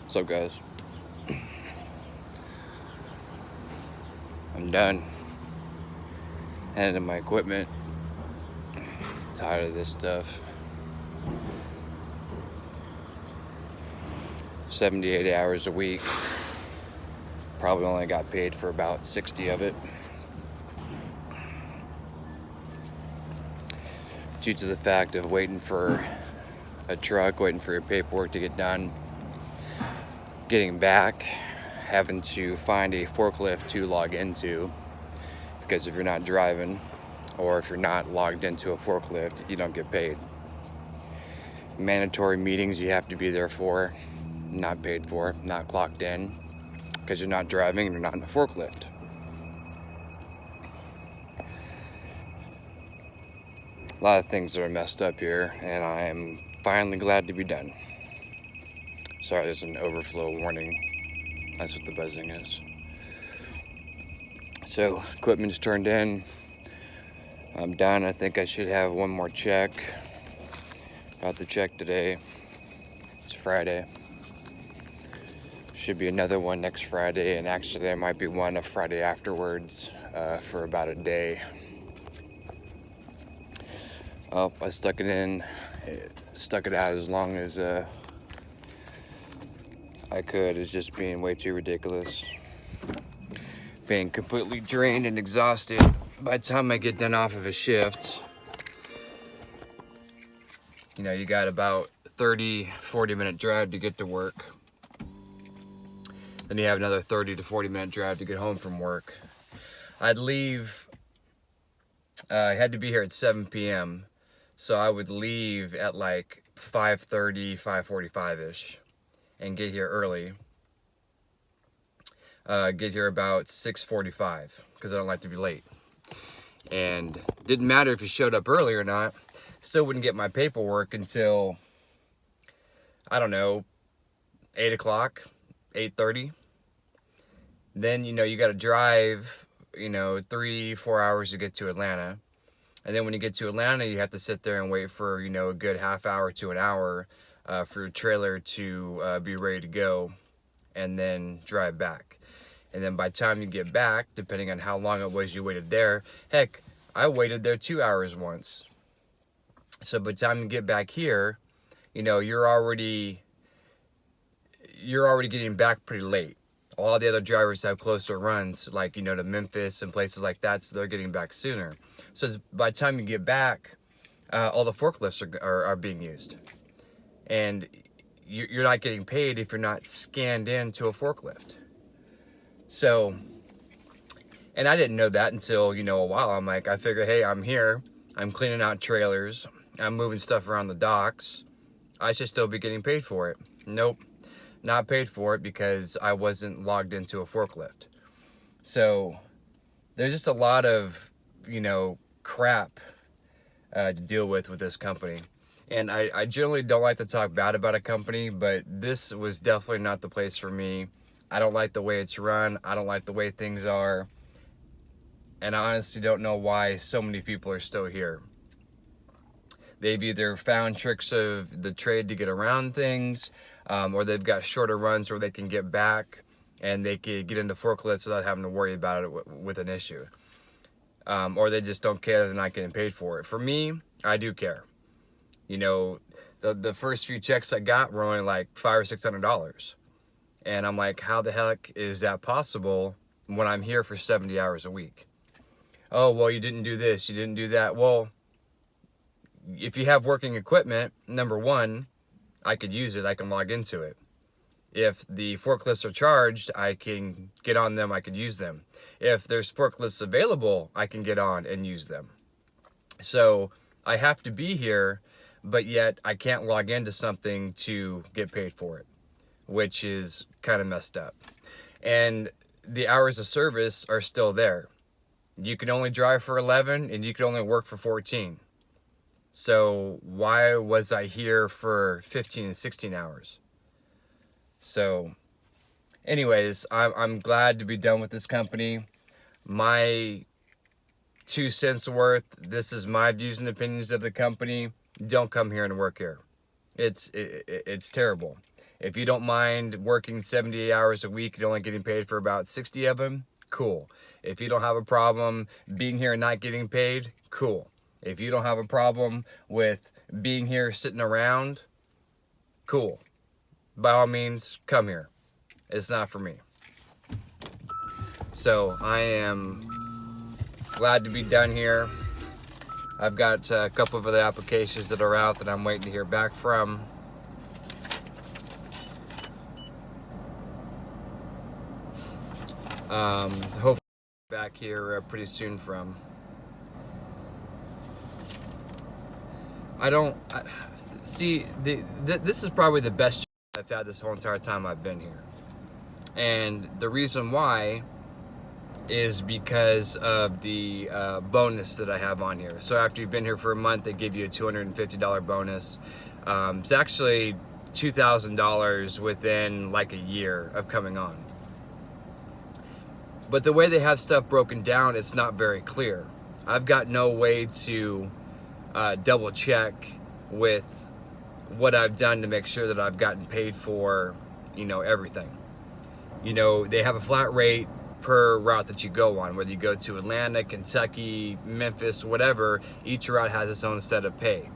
What's up, guys? I'm done. Handed my equipment. Tired of this stuff. 78 hours a week. Probably only got paid for about 60 of it. Due to the fact of waiting for a truck, waiting for your paperwork to get done, getting back, having to find a forklift to log into, because if you're not driving or if you're not logged into a forklift, you don't get paid. Mandatory meetings you have to be there for, not paid for, not clocked in, because you're not driving and you're not in a forklift. A lot of things that are messed up here, and I am finally glad to be done. Sorry, there's an overflow warning. That's what the buzzing is. So, equipment's turned in. I'm done. I think I should have one more check. Got the check today. It's Friday. Should be another one next Friday, and actually there might be one a Friday afterwards for about a day. Oh, I stuck it in, stuck it out as long as I could. It's just being way too ridiculous. Being completely drained and exhausted by the time I get done off of a shift. You know, you got about 30-40 minute drive to get to work. Then you have another 30 to 40 minute drive to get home from work. I'd leave, I had to be here at 7 p.m. So I would leave at like 5:30, 5:45-ish and get here early. Get here about 6:45 because I don't like to be late. And didn't matter if you showed up early or not, still wouldn't get my paperwork until, I don't know, 8 o'clock, 8:30. Then, you know, you got to drive, 3-4 hours to get to Atlanta. And then when you get to Atlanta, you have to sit there and wait for, a good half hour to an hour for your trailer to be ready to go, and then drive back. And then by the time you get back, depending on how long it was you waited there, heck, I waited there 2 hours once. So by the time you get back here, you're already getting back pretty late. All the other drivers have closer runs, like, to Memphis and places like that, so they're getting back sooner. So by the time you get back, all the forklifts are being used. And you're not getting paid if you're not scanned into a forklift. So, and I didn't know that until, a while. I figure, hey, I'm here. I'm cleaning out trailers. I'm moving stuff around the docks. I should still be getting paid for it. Nope. Not paid for it because I wasn't logged into a forklift. So there's just a lot of, crap to deal with this company. And I generally don't like to talk bad about a company, but this was definitely not the place for me. I don't like the way it's run. I don't like the way things are. And I honestly don't know why so many people are still here. They've either found tricks of the trade to get around things, or they've got shorter runs where they can get back and they can get into forklifts without having to worry about it with an issue. Or they just don't care, they're not getting paid for it. For me, I do care. The first few checks I got were only like $500 or $600. And I'm like, how the heck is that possible when I'm here for 70 hours a week? Oh, well, you didn't do this, you didn't do that. Well, if you have working equipment, number one, I could use it, I can log into it. If the forklifts are charged, I can get on them, I could use them. If there's forklifts available, I can get on and use them. So I have to be here, but yet I can't log into something to get paid for it, which is kind of messed up. And the hours of service are still there. You can only drive for 11 and you can only work for 14. So why was I here for 15 and 16 hours? So anyways, I'm glad to be done with this company. My 2 cents worth, this is my views and opinions of the company. Don't come here and work here. It's terrible. If you don't mind working 78 hours a week and only getting paid for about 60 of them, cool. If you don't have a problem being here and not getting paid, cool. If you don't have a problem with being here sitting around, cool. By all means, come here. It's not for me. So I am glad to be done here. I've got a couple of other applications that are out that I'm waiting to hear back from. Hopefully back here pretty soon from. See, this is probably the best I've had this whole entire time I've been here. And the reason why is because of the bonus that I have on here. So after you've been here for a month, they give you a $250 bonus. It's actually $2,000 within like a year of coming on. But the way they have stuff broken down, it's not very clear. I've got no way to double check with what I've done to make sure that I've gotten paid for, you know, everything. You know, they have a flat rate per route that you go on, whether you go to Atlanta, Kentucky, Memphis, whatever. Each route has its own set of pay.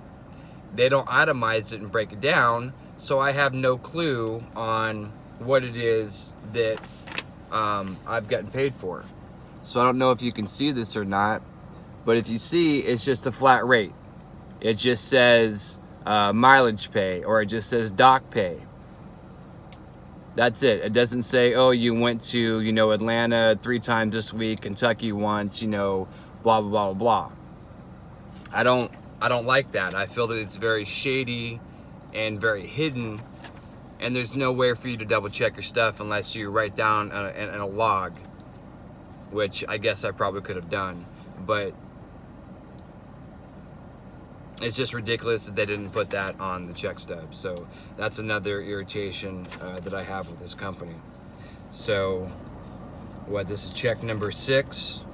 They don't itemize it and break it down, so I have no clue on what it is that I've gotten paid for. So I don't know if you can see this or not, but if you see, it's just a flat rate. It just says mileage pay, or it just says dock pay. That's it. It doesn't say, oh, you went to, you know, Atlanta 3 times this week, Kentucky once, you know, blah, blah, blah, blah. I don't like that. I feel that it's very shady and very hidden, and there's no way for you to double check your stuff unless you write down in a log, which I guess I probably could have done, but it's just ridiculous that they didn't put that on the check stub. So that's another irritation that I have with this company. So this is check number 6,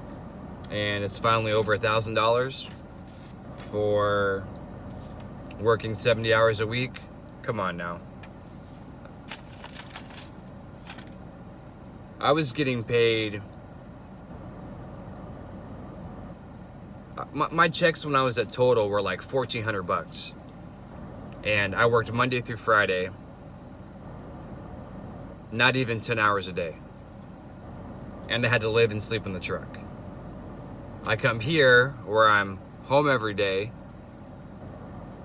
and it's finally over $1,000 for working 70 hours a week. Come on now. I was getting paid. My checks when I was at Total were like $1,400, and I worked Monday through Friday, not even 10 hours a day, and I had to live and sleep in the truck. I come here where I'm home every day,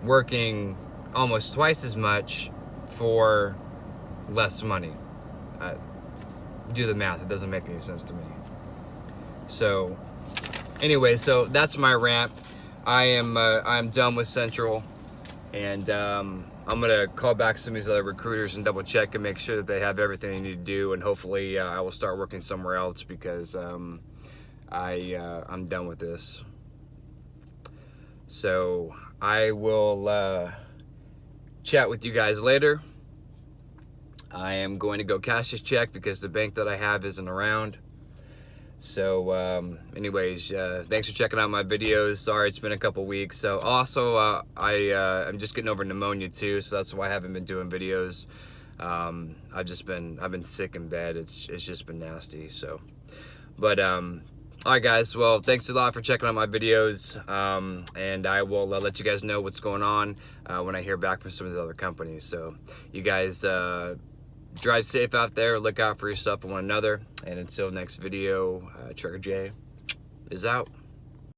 working almost twice as much for less money. Do the math, it doesn't make any sense to me. So anyway, so that's my rant. I'm done with Central, and I'm gonna call back some of these other recruiters and double check and make sure that they have everything they need to do, and hopefully I will start working somewhere else, because I'm done with this. So I will chat with you guys later. I am going to go cash this check because the bank that I have isn't around. So anyways, thanks for checking out my videos. Sorry it's been a couple weeks. So also I'm just getting over pneumonia too, so that's why I haven't been doing videos. I've been sick in bed. It's just been nasty. So, but all right guys, well, thanks a lot for checking out my videos, and I will let you guys know what's going on when I hear back from some of the other companies. So you guys drive safe out there, look out for yourself and one another, and until next video, Trucker J is out.